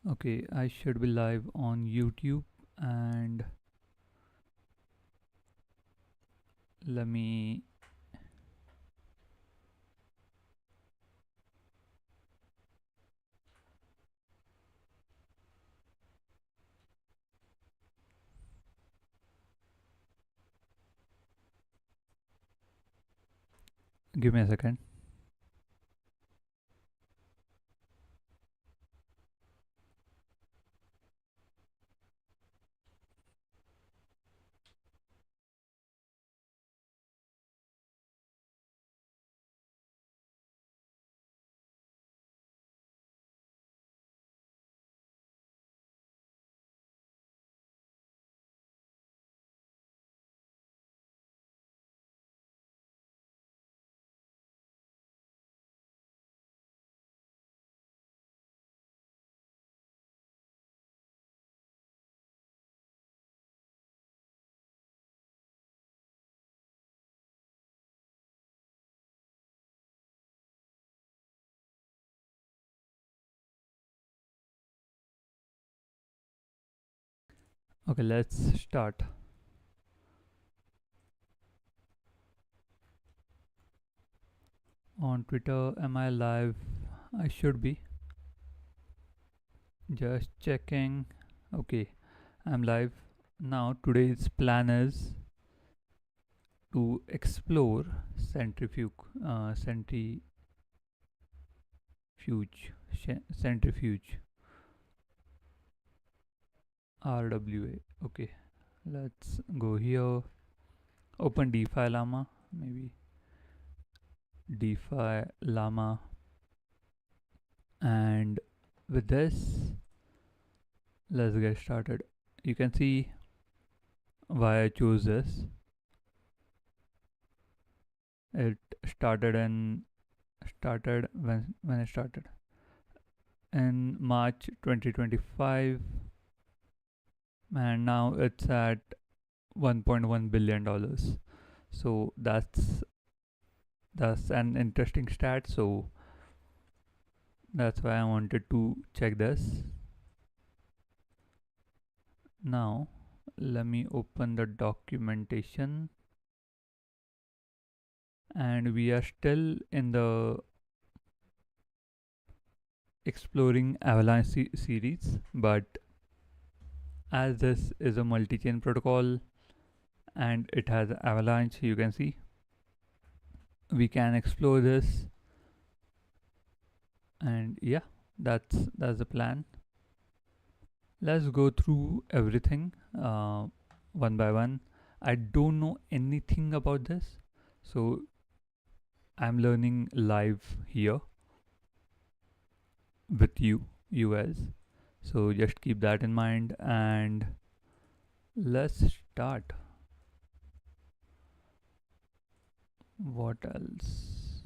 Okay, I should be live on YouTube, and let me give me a second. Okay, let's start. On Twitter, am I live? I should be. Just checking. Okay, I'm live. Now, today's plan is to explore centrifuge, RWA. Okay, let's go here. Open DeFi Llama, maybe DeFi Llama, and with this, let's get started. You can see why I chose this. It started when it started in March 2025, and now it's at 1.1 billion dollars. So that's an interesting stat. So that's why I wanted to check this. Now let me open the documentation, and we are still in the exploring avalanche series, but as this is a multi-chain protocol and it has avalanche, you can see we can explore this, and yeah, that's the plan. Let's go through everything one by one. I don't know anything about this, so I'm learning live here with you guys. So just keep that in mind, and let's start. What else?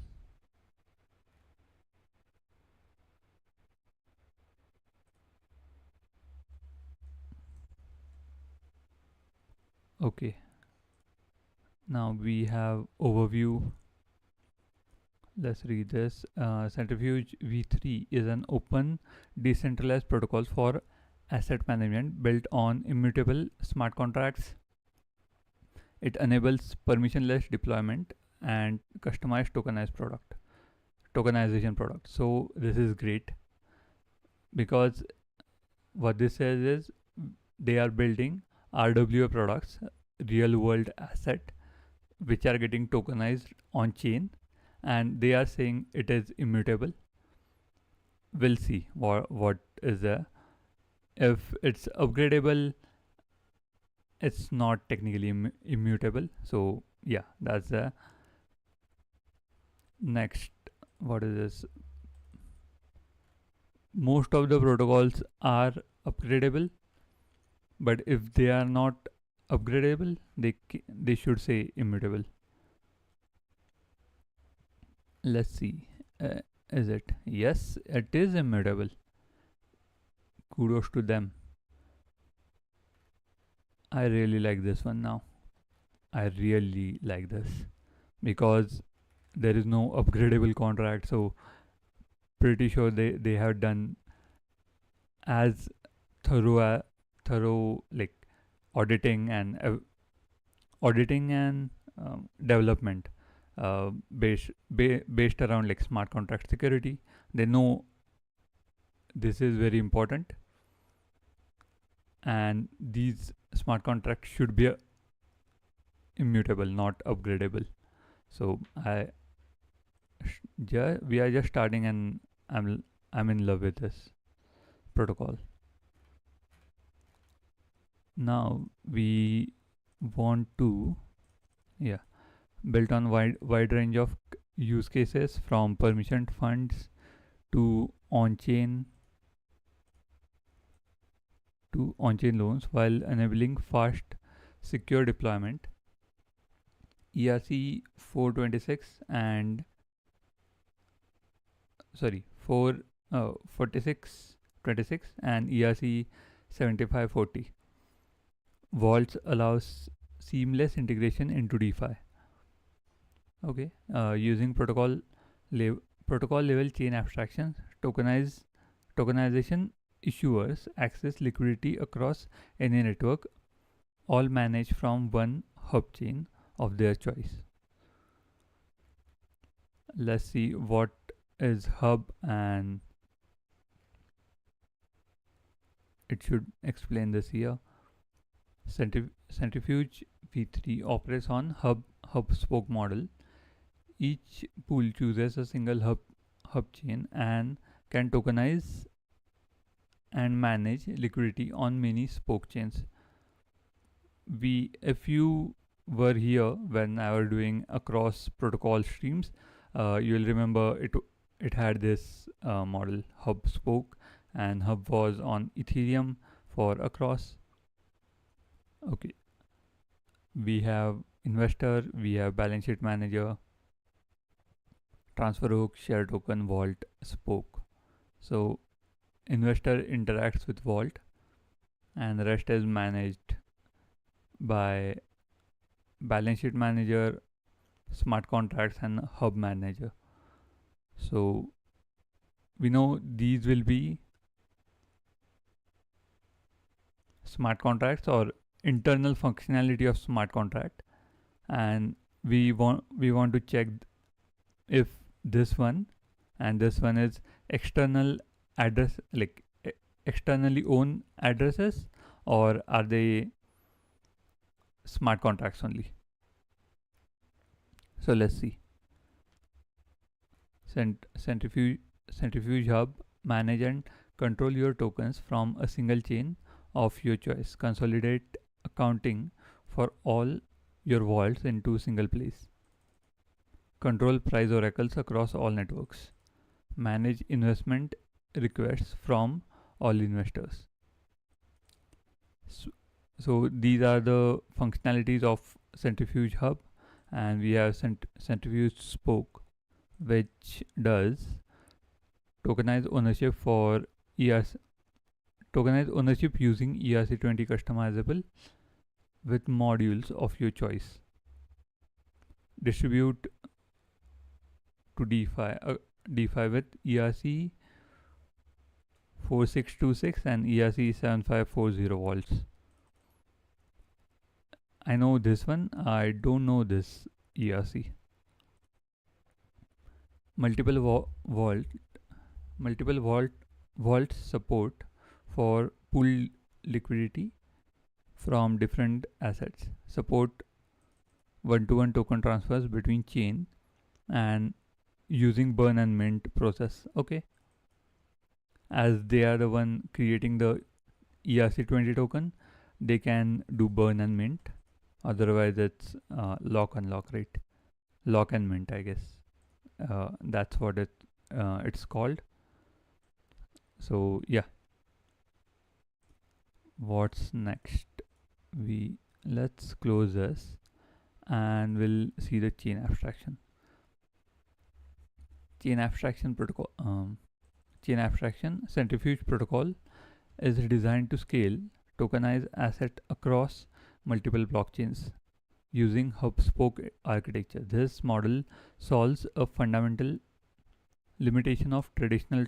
Okay, now we have overview. Let's read this. Centrifuge V3 is an open, decentralized protocol for asset management built on immutable smart contracts. It enables permissionless deployment and customized tokenization product. So this is great because what this says is they are building RWA products, real world asset, which are getting tokenized on chain, and they are saying it is immutable. We'll see what is there. If it's upgradable, it's not technically immutable. So yeah, that's the next. What is this? Most of the protocols are upgradable, but if they are not upgradable, they should say immutable. Let's see. Is it? Yes, it is immutable. Kudos to them. I really like this one now. I really like this because there is no upgradable contract. So pretty sure they have done as thorough like auditing and development based around like smart contract security. They know this is very important, and these smart contracts should be immutable, not upgradable. So we are just starting, and I'm in love with this protocol. Now we want to, yeah, built on wide range of use cases, from permissioned funds to on-chain loans, while enabling fast, secure deployment. ERC 426 and sorry 4 46 26 and ERC 7540 vaults allows seamless integration into DeFi. Okay, using protocol level chain abstractions, tokenization issuers access liquidity across any network, all managed from one hub chain of their choice. Let's see what is hub, and it should explain this here. Centrifuge v3 operates on hub spoke model. Each pool chooses a single hub chain and can tokenize and manage liquidity on many spoke chains. If you were here when I was doing across protocol streams, you'll remember it had this model hub spoke, and hub was on Ethereum for across. Okay, we have investor, we have balance sheet manager, transfer hook, share token, vault, spoke. So investor interacts with vault, and the rest is managed by balance sheet manager, smart contracts, and hub manager. So we know these will be smart contracts or internal functionality of smart contract, and we want to check if this one and this one is external address, like externally owned addresses, or are they smart contracts only. So let's see. Centrifuge hub manage and control your tokens from a single chain of your choice. Consolidate accounting for all your vaults into single place. Control price oracles across all networks. Manage investment requests from all investors. So these are the functionalities of Centrifuge Hub, and we have Centrifuge Spoke, which does tokenize ownership for ERC, tokenize ownership using ERC20 customizable with modules of your choice. Distribute to DeFi with ERC 4626 and ERC 7540 vaults. I know this one, I don't know this ERC. Multiple vault support for pool liquidity from different assets. Support one-to-one token transfers between chain and using burn and mint process. Okay, as they are the one creating the ERC20 token, they can do burn and mint. Otherwise it's lock unlock, right? Lock and mint, I guess. That's what it's called. So yeah, what's next? Let's close this and we'll see the chain abstraction. Chain abstraction centrifuge protocol is designed to scale tokenized asset across multiple blockchains using hub spoke architecture. This model solves a fundamental limitation of traditional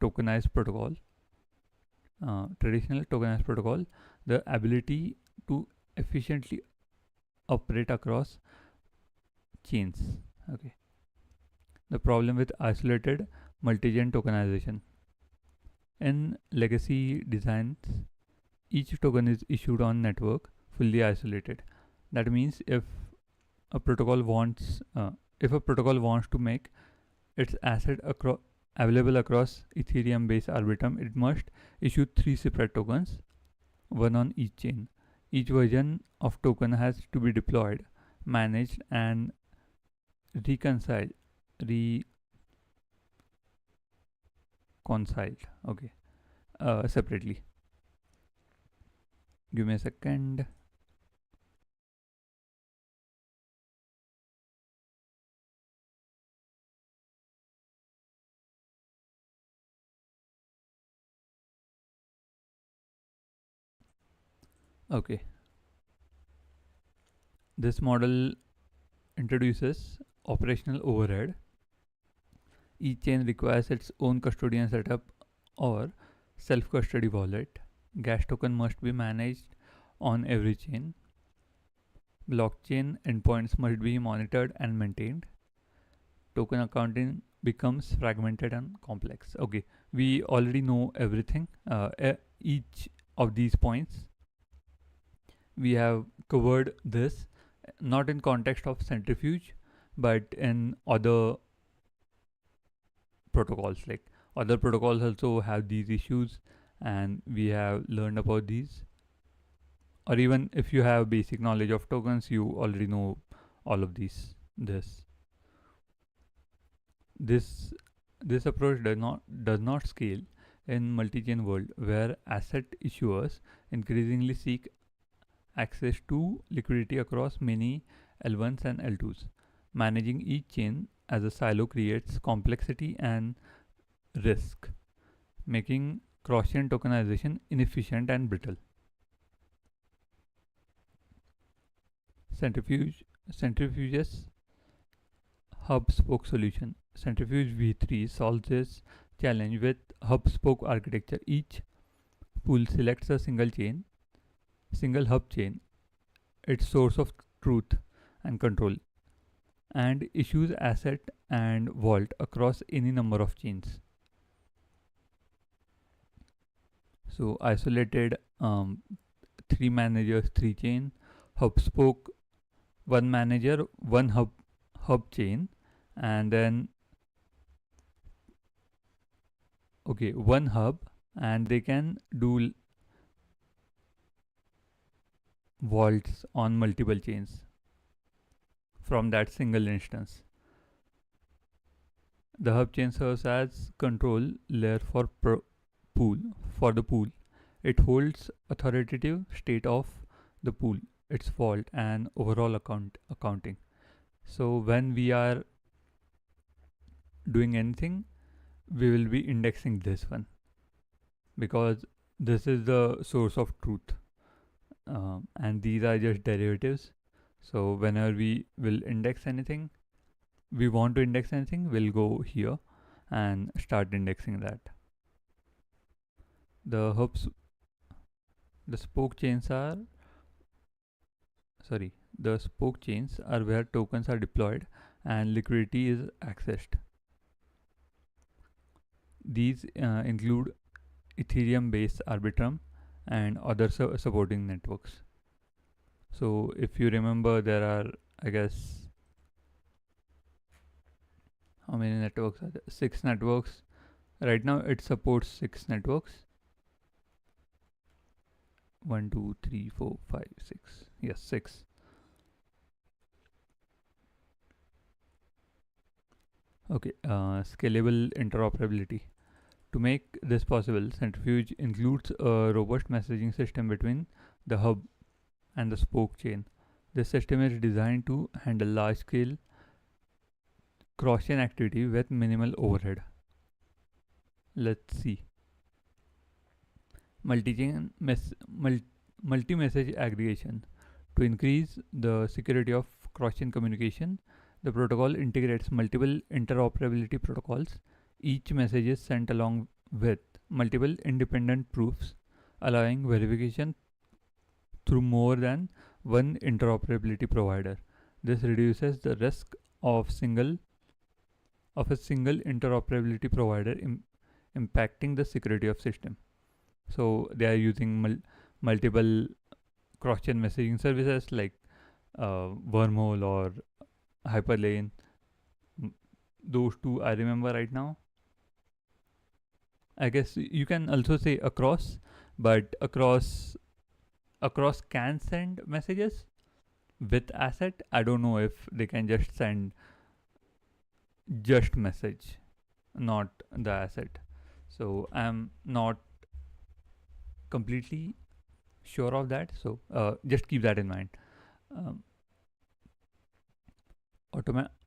tokenized protocol. traditional tokenized protocol, the ability to efficiently operate across chains. Okay. The problem with isolated multi-chain tokenization. In legacy designs, each token is issued on network fully isolated. That means a protocol wants if a protocol wants to make its asset available across Ethereum based Arbitrum, it must issue 3 separate tokens, one on each chain. Each version of token has to be deployed, managed, and reconciled. Reconciled. Okay. Separately. Give me a second. Okay. This model introduces operational overhead. Each chain requires its own custodian setup or self custody wallet. Gas token must be managed on every chain. Blockchain endpoints must be monitored and maintained. Token accounting becomes fragmented and complex. Okay, we already know everything. Each of these points we have covered this, not in context of centrifuge, but in other protocols. Like other protocols also have these issues, and we have learned about these. Or even if you have basic knowledge of tokens, you already know all of these. This approach does not scale in multi-chain world where asset issuers increasingly seek access to liquidity across many L1s and L2s. Managing each chain as a silo creates complexity and risk, making cross-chain tokenization inefficient and brittle. Centrifuge's hub spoke solution. Centrifuge V3 solves this challenge with hub spoke architecture. Each pool selects a single hub chain, its source of truth and control, and issues asset and vault across any number of chains. So isolated 3 managers, 3 chain, hub spoke, 1 manager, 1 hub chain, and then 1 hub, and they can do vaults on multiple chains from that single instance. The hub chain serves as control layer pool for the pool. It holds authoritative state of the pool, its vault, and overall accounting. So when we are doing anything, we will be indexing this one because this is the source of truth, and these are just derivatives. So whenever we will index anything, we want to index anything, we'll go here and start indexing that. The hubs, the spoke chains are the spoke chains are where tokens are deployed and liquidity is accessed. These include Ethereum based Arbitrum and other supporting networks. So if you remember, there are, I guess, how many networks are there? 6 networks. Right now it supports 6 networks. 1, 2, 3, 4, 5, 6. Yes, 6. Okay, scalable interoperability. To make this possible, Centrifuge includes a robust messaging system between the hub and the spoke chain. This system is designed to handle large scale cross chain activity with minimal overhead. Let's see. Multi-message aggregation. To increase the security of cross-chain communication, the protocol integrates multiple interoperability protocols. Each message is sent along with multiple independent proofs, allowing verification through more than one interoperability provider. This reduces the risk of a single interoperability provider impacting the security of system. So they are using multiple cross-chain messaging services like Wormhole or Hyperlane. Those two I remember right now. I guess you can also say across, but across can send messages with asset. I don't know if they can just send just message, not the asset. So I'm not completely sure of that. So just keep that in mind. Um,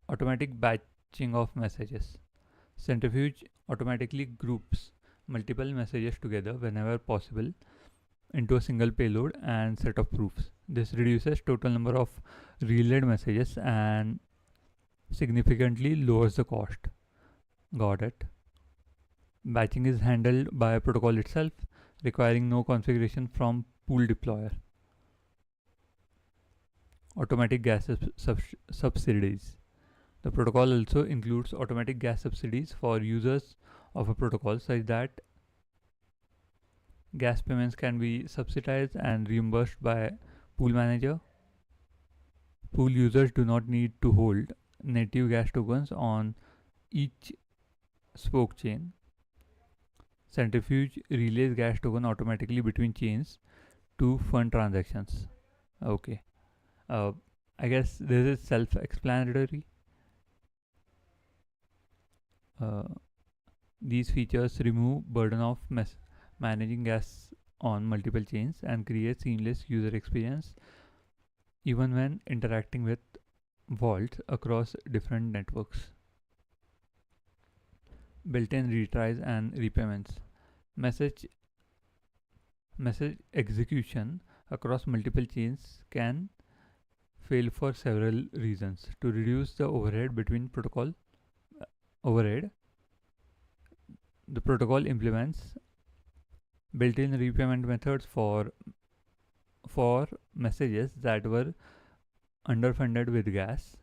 automatic batching of messages. Centrifuge automatically groups multiple messages together whenever possible into a single payload and set of proofs. This reduces total number of relayed messages and significantly lowers the cost. Got it. Batching is handled by a protocol itself, requiring no configuration from pool deployer. Automatic gas subsidies. The protocol also includes automatic gas subsidies for users of a protocol such that gas payments can be subsidized and reimbursed by pool manager. Pool users do not need to hold native gas tokens on each spoke chain. Centrifuge relays gas token automatically between chains to fund transactions. Okay. Uh, I guess this is self-explanatory. Uh, these features remove burden of managing gas on multiple chains and create seamless user experience even when interacting with vaults across different networks. Built-in retries and repayments. Message execution across multiple chains can fail for several reasons. To reduce the overhead between protocol overhead, the protocol implements built-in repayment methods for messages that were underfunded with gas,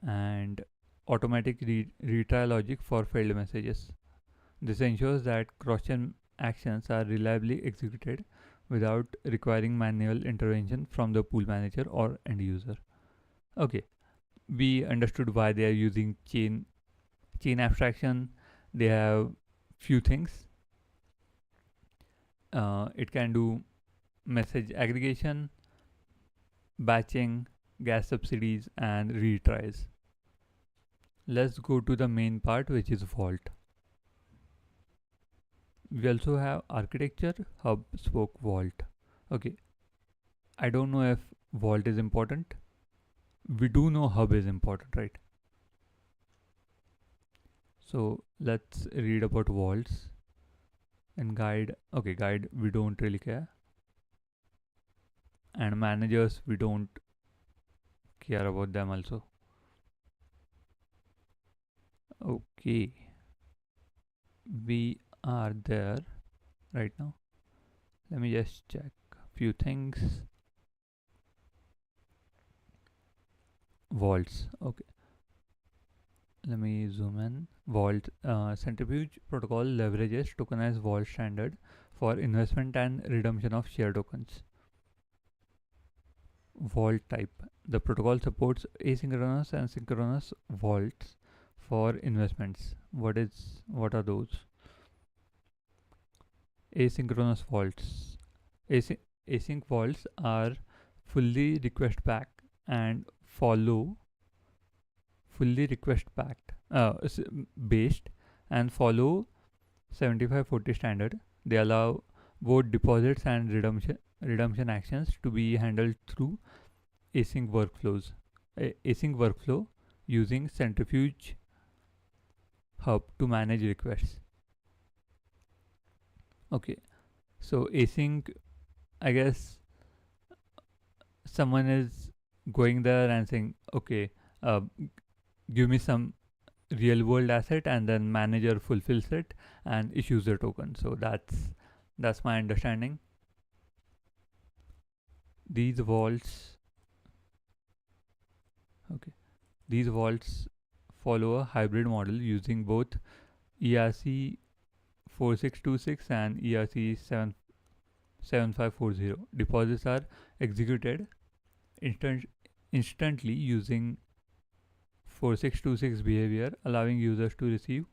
and automatic retry logic for failed messages. This ensures that cross-chain actions are reliably executed without requiring manual intervention from the pool manager or end user. Okay, we understood why they are using chain abstraction. They have few things. It can do message aggregation, batching, gas subsidies, and retries. Let's go to the main part, which is vault. We also have architecture, hub, spoke, vault. Okay, I don't know if vault is important. We do know hub is important, right? So let's read about vaults and guide. Okay, guide, we don't really care. And managers, we don't care about them also. Okay, we are there right now. Let me just check a few things. Vaults. Okay, let me zoom in. Vault Centrifuge protocol leverages tokenized vault standard for investment and redemption of share tokens. Vault type. The protocol supports asynchronous and synchronous vaults for investments. What are those? Asynchronous vaults. Async vaults are fully request backed and follow fully request backed based and follow 7540 standard. They allow both deposits and redemption actions to be handled through async workflows. Async workflow using Centrifuge hub to manage requests. Okay, so async, I guess someone is going there and saying, okay, give me some real world asset, and then manager fulfills it and issues the token. So that's my understanding. These vaults, okay, these vaults follow a hybrid model using both ERC 4626 and ERC 7540. Deposits are executed instantly using 4626 behavior, allowing users to receive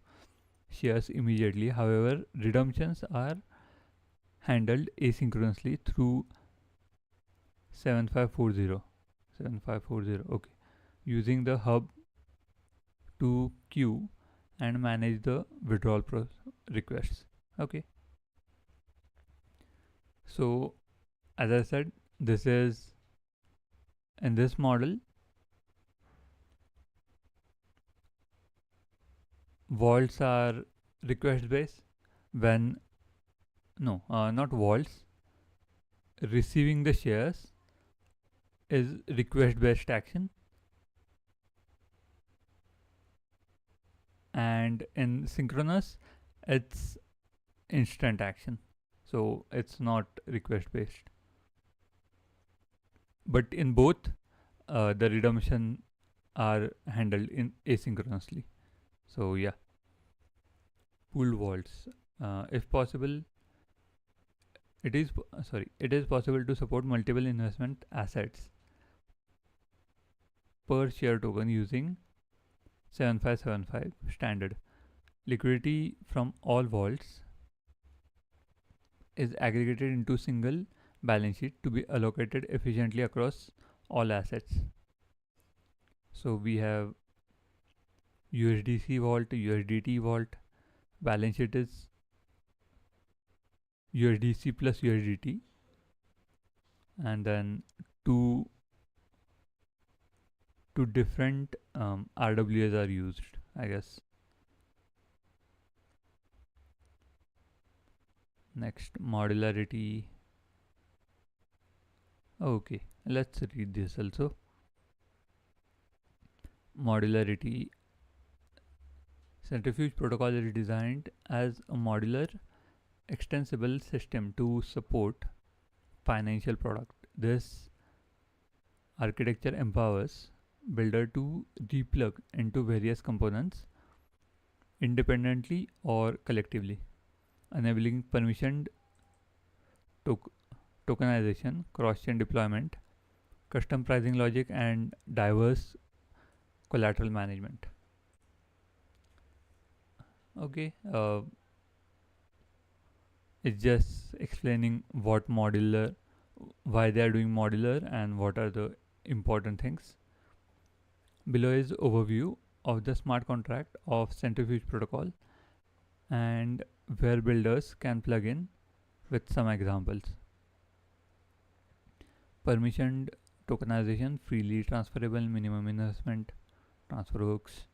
shares immediately. However, redemptions are handled asynchronously through 7540. 7540, okay, using the hub to queue and manage the withdrawal requests. Okay, so as I said, this is in this model, vaults are request based. When no, not vaults, receiving the shares is request based action, and in synchronous it's instant action, so it's not request based. But in both, the redemption are handled in asynchronously. So yeah, pooled vaults, if possible, it is possible to support multiple investment assets per share token using 7575 standard. Liquidity from all vaults is aggregated into single balance sheet to be allocated efficiently across all assets. So we have USDC vault, USDT vault. Balance sheet is USDC plus USDT, and then two different RWAs are used, I guess. Next, modularity. Okay, let's read this also. Modularity. Centrifuge protocol is designed as a modular, extensible system to support financial product. This architecture empowers builder to deplug into various components independently or collectively, enabling permissioned tokenization, cross-chain deployment, custom pricing logic, and diverse collateral management. Okay, it's just explaining what modular, why they are doing modular, and what are the important things. Below is overview of the smart contract of Centrifuge protocol and where builders can plug in with some examples. Permissioned tokenization, freely transferable minimum investment, transfer hooks,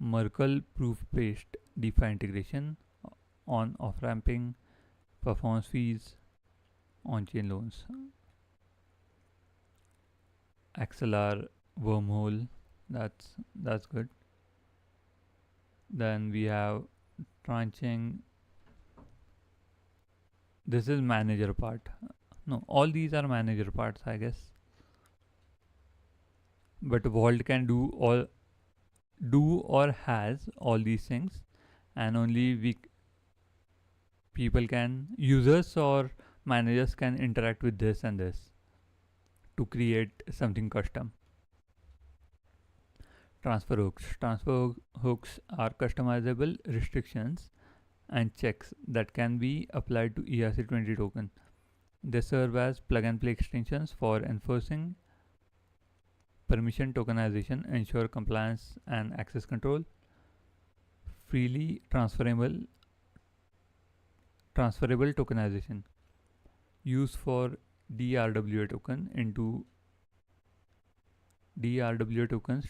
Merkle proof-based DeFi integration, on-off ramping, performance fees, on-chain loans, XLR wormhole. That's good. Then we have tranching. This is manager part. No, all these are manager parts, I guess. But Vault can do or has all these things, and only users or managers can interact with this and this to create something custom. Transfer hooks are customizable restrictions and checks that can be applied to ERC20 token. They serve as plug and play extensions for enforcing permission tokenization, ensure compliance and access control. Freely transferable tokenization used for DRWA tokens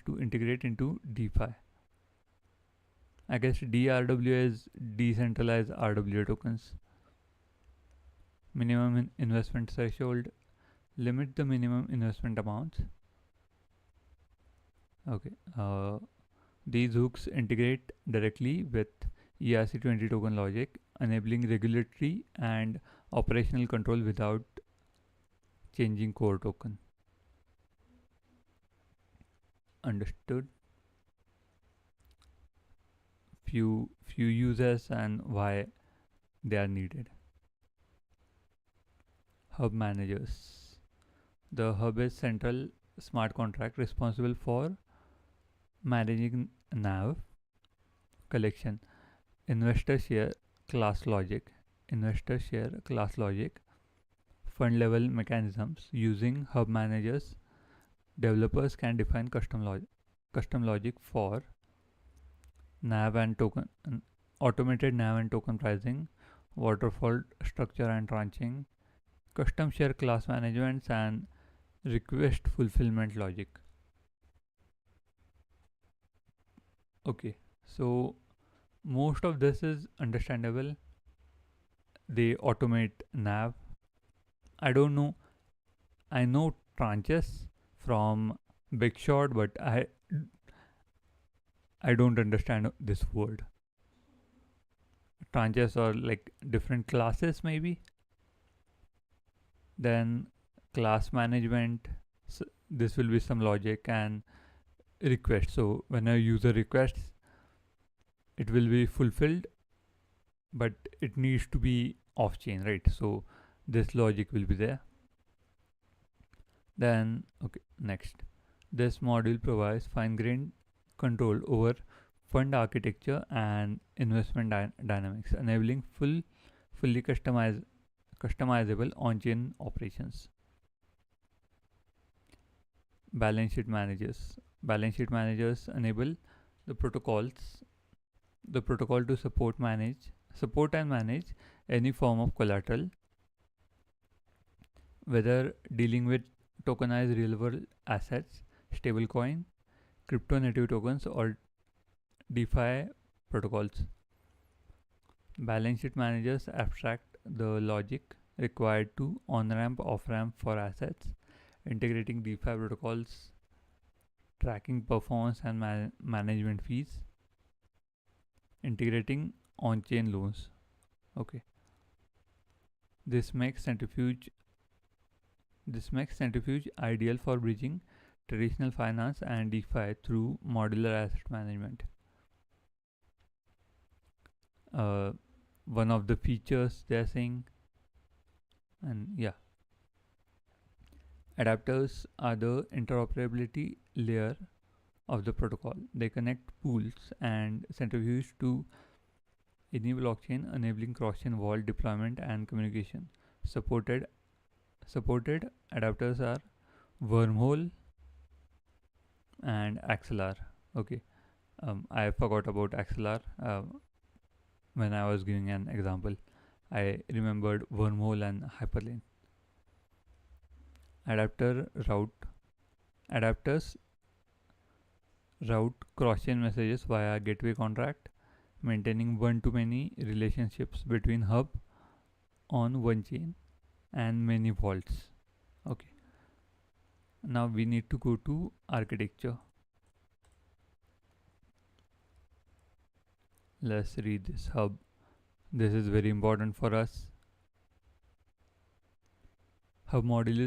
to integrate into DeFi. I guess DRWA is decentralized RWA tokens. Minimum investment threshold. Limit the minimum investment amounts. Okay. These hooks integrate directly with ERC20 token logic, enabling regulatory and operational control without changing core token. Understood? Few users and why they are needed. Hub managers. The hub is central smart contract responsible for managing NAV collection, investor share class logic, investor share class logic, fund level mechanisms. Using hub managers, developers can define custom logic for NAV and token, automated NAV and token pricing, waterfall structure and tranching, custom share class management, and request fulfillment logic. Okay, so most of this is understandable. They automate NAV. I don't know. I know tranches from Big Short, but I don't understand this word. Tranches are like different classes, maybe. Then class management. So this will be some logic and request. So when a user requests, it will be fulfilled, but it needs to be off chain, right? So this logic will be there. Then, okay, next. This module provides fine-grained control over fund architecture and investment dynamics, enabling fully customizable on-chain operations. Balance sheet managers enable the protocol to support and manage any form of collateral, whether dealing with tokenized real world assets, stablecoin, crypto native tokens, or DeFi protocols. Balance sheet managers abstract the logic required to on ramp, off ramp for assets, integrating DeFi protocols, tracking performance and management fees, integrating on chain loans. Okay. This makes Centrifuge ideal for bridging traditional finance and DeFi through modular asset management. One of the features they're saying, and yeah, adapters are the interoperability layer of the protocol. They connect pools and centrifuge to any blockchain, enabling cross-chain vault deployment and communication. Supported adapters are Wormhole and Axelar. Okay, I forgot about Axelar when I was giving an example. I remembered Wormhole and Hyperlane. Adapters route cross-chain messages via gateway contract, maintaining one-to-many relationships between hub on one chain and many vaults. Okay. Now we need to go to architecture. Let's read this hub. This is very important for us. Hub module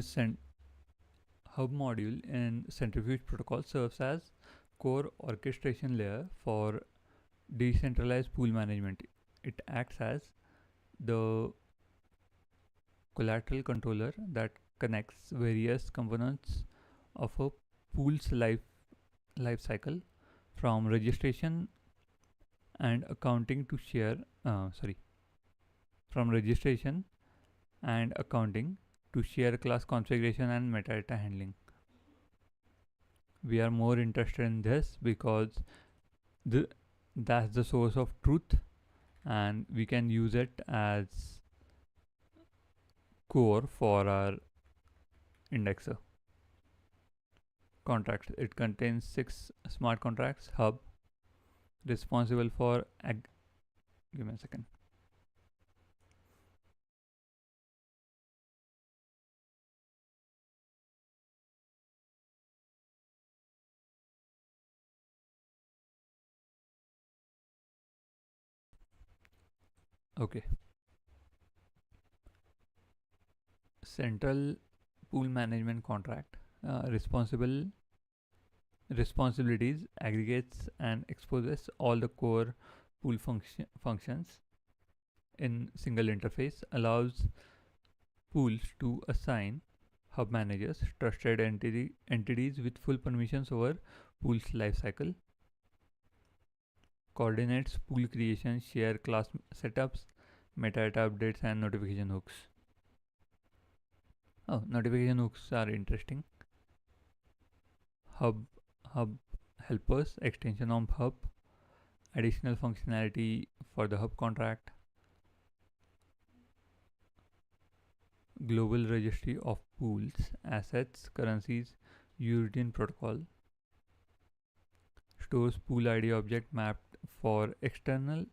in Centrifuge protocol serves as core orchestration layer for decentralized pool management. It acts as the collateral controller that connects various components of a pool's life cycle, from registration and accounting to share class configuration and metadata handling. We are more interested in this because that's the source of truth, and we can use it as core for our indexer. Contracts. It contains 6 smart contracts. Hub responsible for give me a second. Okay. Central pool management contract. Responsible responsibilities aggregates and exposes all the core pool functions in single interface, allows pools to assign hub managers, trusted entities with full permissions over pool's lifecycle, coordinates pool creation, share class setups, metadata updates, and notification hooks. Oh, notification hooks are interesting. Hub hub helpers, extension of hub, additional functionality for the hub contract, global registry of pools, assets, currencies, European protocol, stores pool ID object mapped for external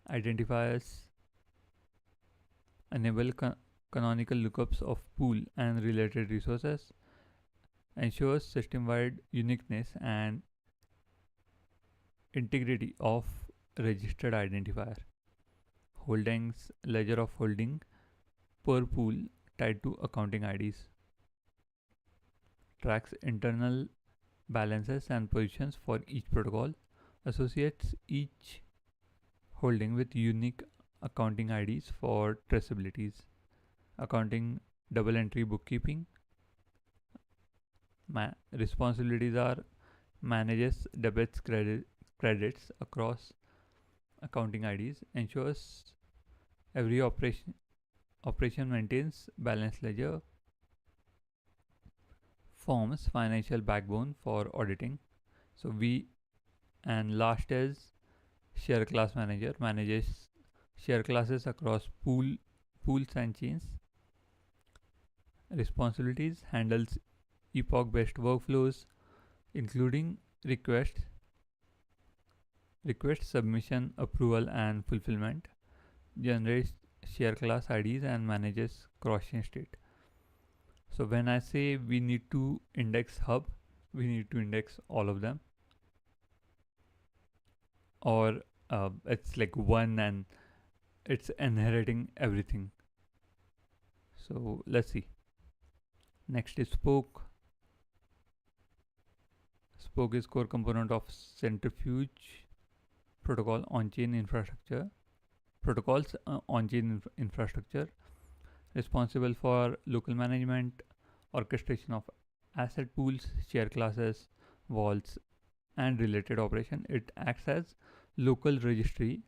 identifiers, enable canonical lookups of pool and related resources, ensures system-wide uniqueness and integrity of registered identifier, holdings, ledger of holding per pool tied to accounting IDs, tracks internal balances and positions for each protocol, associates each holding with unique accounting IDs for traceabilities, accounting double entry bookkeeping. Responsibilities are manages debits credits across accounting IDs, ensures every operation maintains balanced ledger, forms financial backbone for auditing. So we and last is share class manager, manages share classes across pools and chains. Responsibilities handles epoch based workflows including request submission, approval and fulfillment, generates share class IDs and manages cross chain state. So when I say we need to index hub, we need to index all of them, or it's like one and it's inheriting everything. So let's see. Next is Spoke. Spoke is core component of Centrifuge protocol on-chain infrastructure. Protocols on-chain infrastructure, responsible for local management, orchestration of asset pools, share classes, vaults, and related operation. It acts as local registry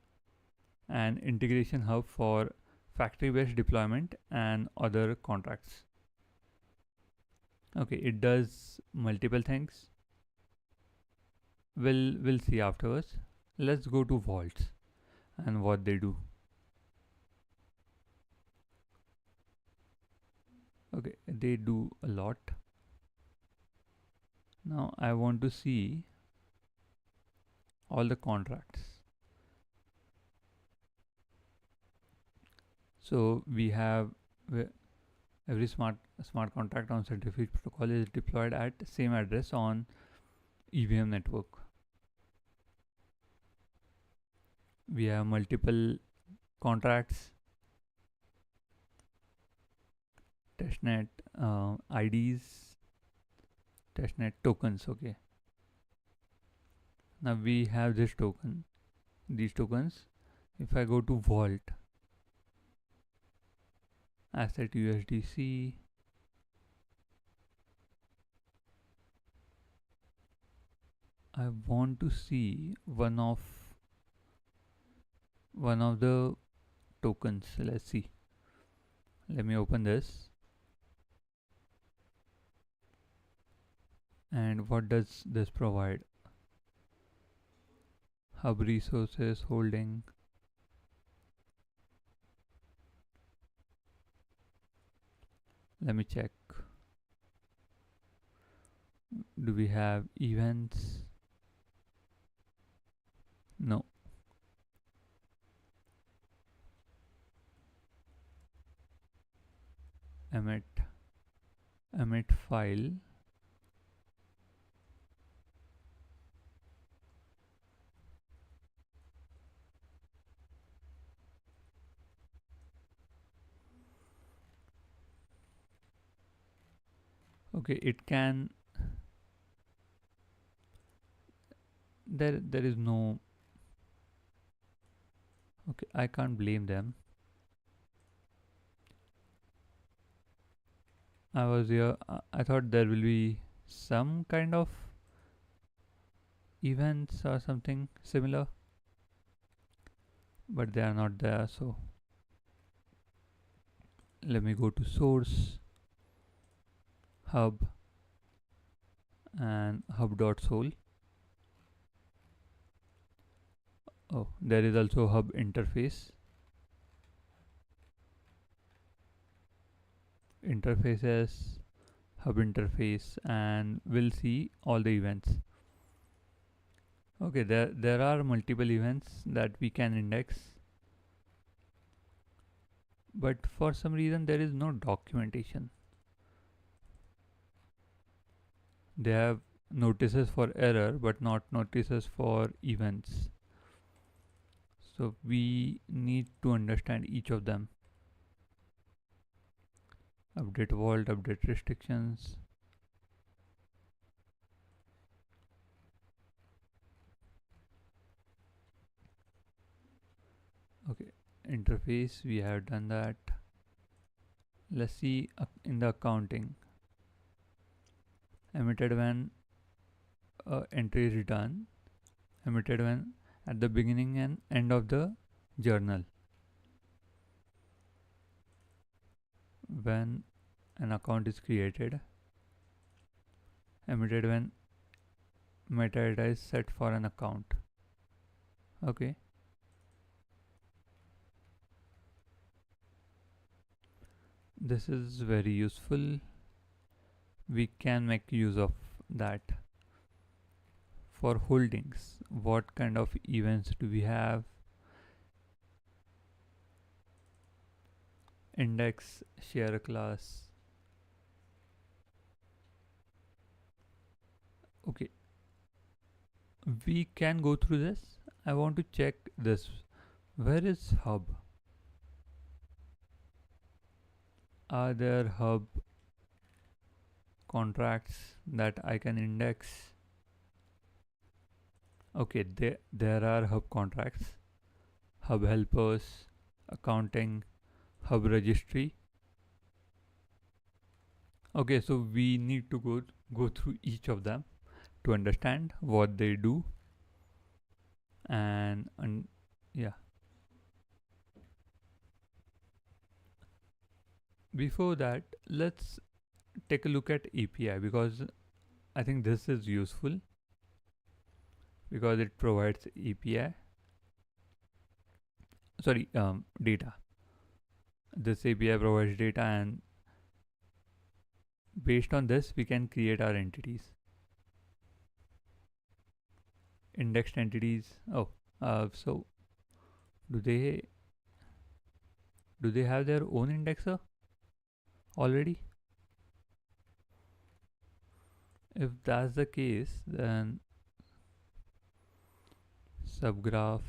and integration hub for factory-based deployment and other contracts. Okay, it does multiple things. We'll see afterwards. Let's go to vaults and what they do. Okay, they do a lot. Now I want to see all the contracts. So we have every smart contract on Centrifuge protocol is deployed at same address on EVM network. We have multiple contracts, testnet IDs, testnet tokens. Okay. Now we have this token, these tokens. If I go to vault, asset USDC, I want to see one of the tokens. Let's see. Let me open this. And what does this provide? Hub resources, holding. Let me check. Do we have events? No. Emit file. Okay, it can, there is no, okay, I can't blame them. I was here, I thought there will be some kind of events or something similar, but they are not there. So let me go to source, hub, and hub.sol. Oh, there is also hub interface. Interfaces, hub interface, and we'll see all the events. Okay, there are multiple events that we can index, but for some reason there is no documentation. They have notices for error but not notices for events. So we need to understand each of them. Update vault, update restrictions. Okay, interface, we have done that. Let's see in the accounting. Emitted when entry is done. Emitted when at the beginning and end of the journal. When an account is created. Emitted when metadata is set for an account. Okay. This is very useful. We can make use of that. For holdings, what kind of events do we have? Index, share class. Okay, we can go through this. I want to check this. Where is hub? Are there hub contracts that I can index? Okay, there are hub contracts, hub helpers, accounting, hub registry. Okay, so we need to go through each of them to understand what they do, and yeah. Before that, let's take a look at API, because I think this is useful because it provides API. Sorry, data. This API provides data, and based on this, we can create our entities. Indexed entities. Oh, so do they have their own indexer already? If that's the case, then subgraph,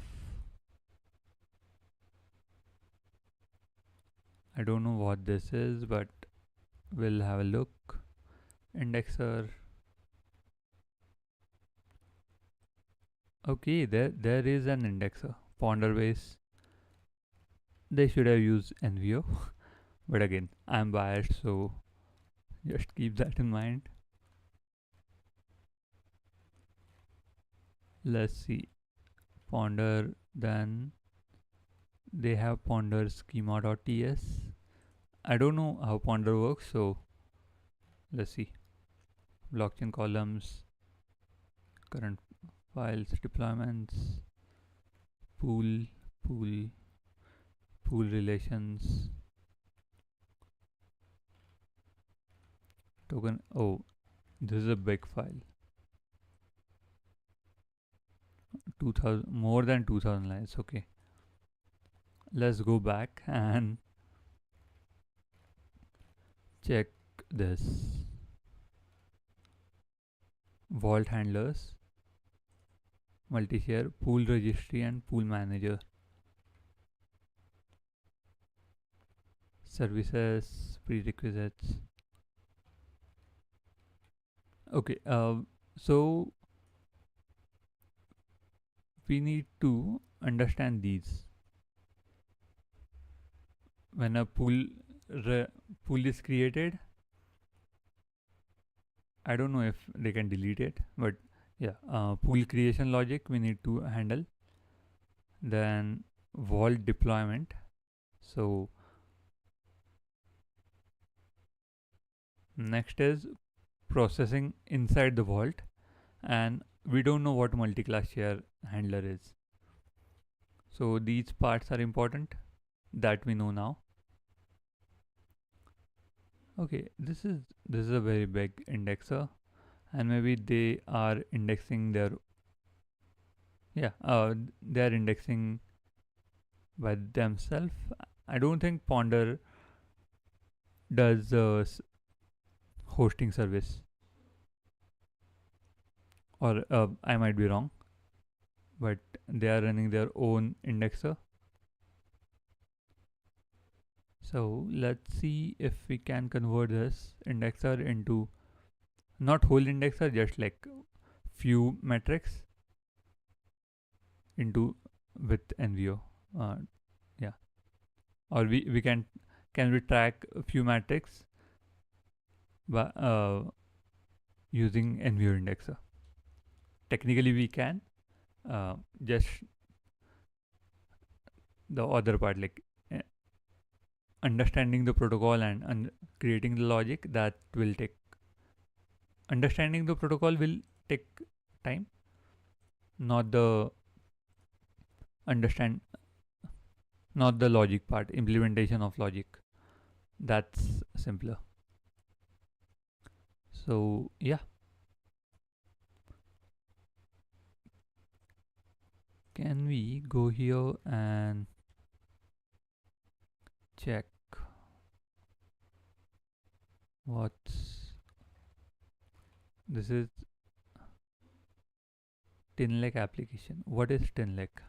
I don't know what this is, but we'll have a look. Indexer. Okay, there is an indexer. Ponder base. They should have used Envio, but again, I'm biased, so just keep that in mind. Let's see. Ponder, then they have ponder schema.ts. I don't know how ponder works, so let's see. Blockchain columns, current files, deployments, pool, pool, pool relations, token. Oh, this is a big file. 2000, more than 2000 lines. Okay, let's go back and check this. Vault handlers, multi-share, pool registry, and pool manager. Services, prerequisites. Okay, so we need to understand these. When a pool is created, I don't know if they can delete it, but yeah, pool creation logic we need to handle. Then vault deployment. So next is processing inside the vault, and we don't know what multi-class share handler is. So these parts are important that we know now. Okay, this is a very big indexer, and maybe they are indexing their, yeah, they are indexing by themselves. I don't think Ponder does hosting service, or I might be wrong, but they are running their own indexer. So let's see if we can convert this indexer into not whole indexer, just like few metrics into with Envio. Uh, yeah, or we can we track a few metrics by using Envio indexer. Technically, we can just the other part like uh, understanding the protocol and creating the logic that will take understanding the protocol will take time, not the understand not the logic part, implementation of logic. That's simpler. So yeah, can we go here and check what's this is Tinlake application. What is Tinlake?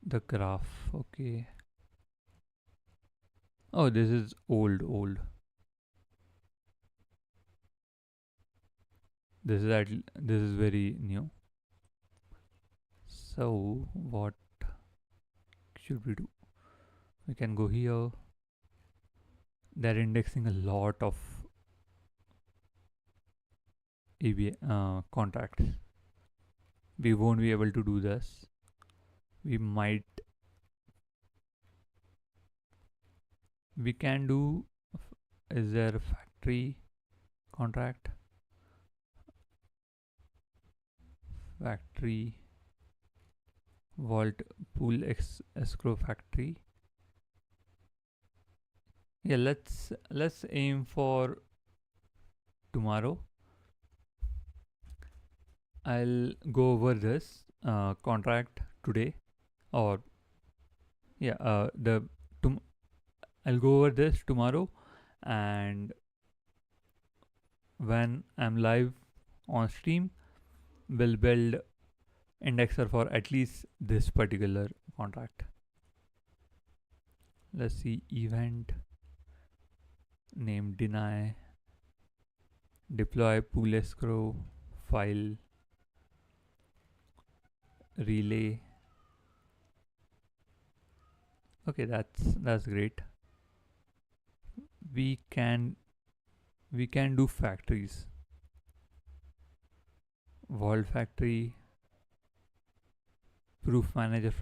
The graph. Okay. Oh, this is old. This is very new. So what should we do? We can go here. They're indexing a lot of ABA contracts. We won't be able to do this. We might. We can do. Is there a factory contract? Factory vault pool escrow factory. Yeah, let's aim for tomorrow. I'll go over this contract today, or yeah, the tom- I'll go over this tomorrow, and when I'm live on stream, we'll build indexer for at least this particular contract. Let's see, event name deny, deploy pool escrow file relay. Okay, that's great. We can we can do factories. Vault factory, proof manager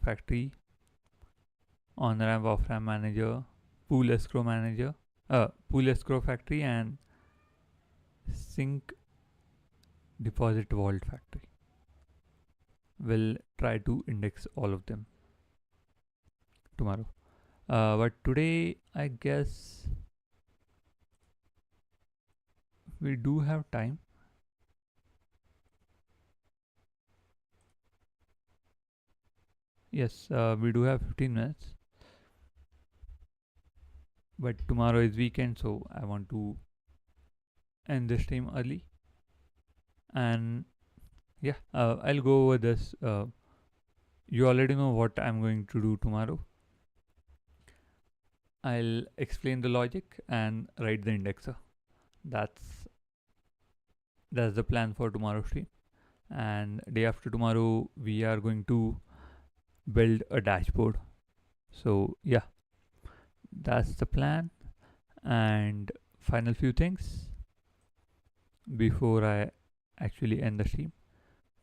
factory, on ramp off ramp manager, pool escrow factory, and sync deposit vault factory. We'll try to index all of them tomorrow. But today, I guess we do have time. Yes, we do have 15 minutes. But tomorrow is weekend, so I want to end this stream early. And yeah, I'll go over this. You already know what I'm going to do tomorrow. I'll explain the logic and write the indexer. That's that's the plan for tomorrow's stream. And day after tomorrow, we are going to build a dashboard. So yeah, that's the plan. And final few things before I actually end the stream.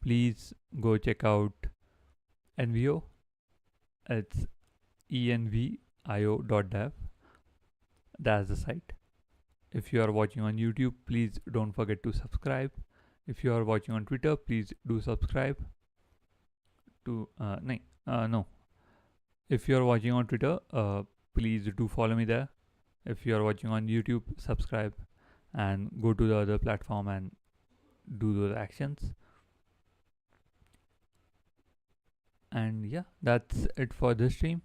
Please go check out Envio. It's envio.dev. That's the site. If you are watching on YouTube, please don't forget to subscribe. If you are watching on Twitter, please do subscribe to no. If you are watching on Twitter, please do follow me there. If you are watching on YouTube, subscribe and go to the other platform and do those actions. And yeah, that's it for this stream.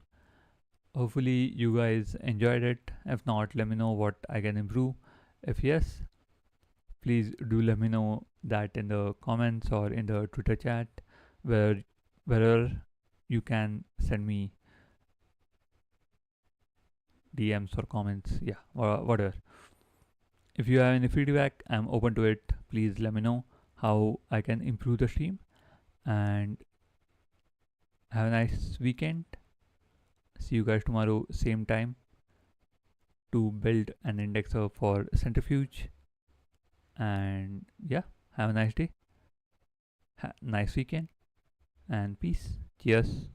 Hopefully you guys enjoyed it. If not, let me know what I can improve. If yes, please do let me know that in the comments or in the Twitter chat, wherever you can send me DMs or comments, yeah, or whatever. If you have any feedback, I'm open to it. Please let me know how I can improve the stream. And have a nice weekend. See you guys tomorrow, same time, to build an indexer for Centrifuge. And yeah, have a nice day, nice weekend, and peace. Cheers.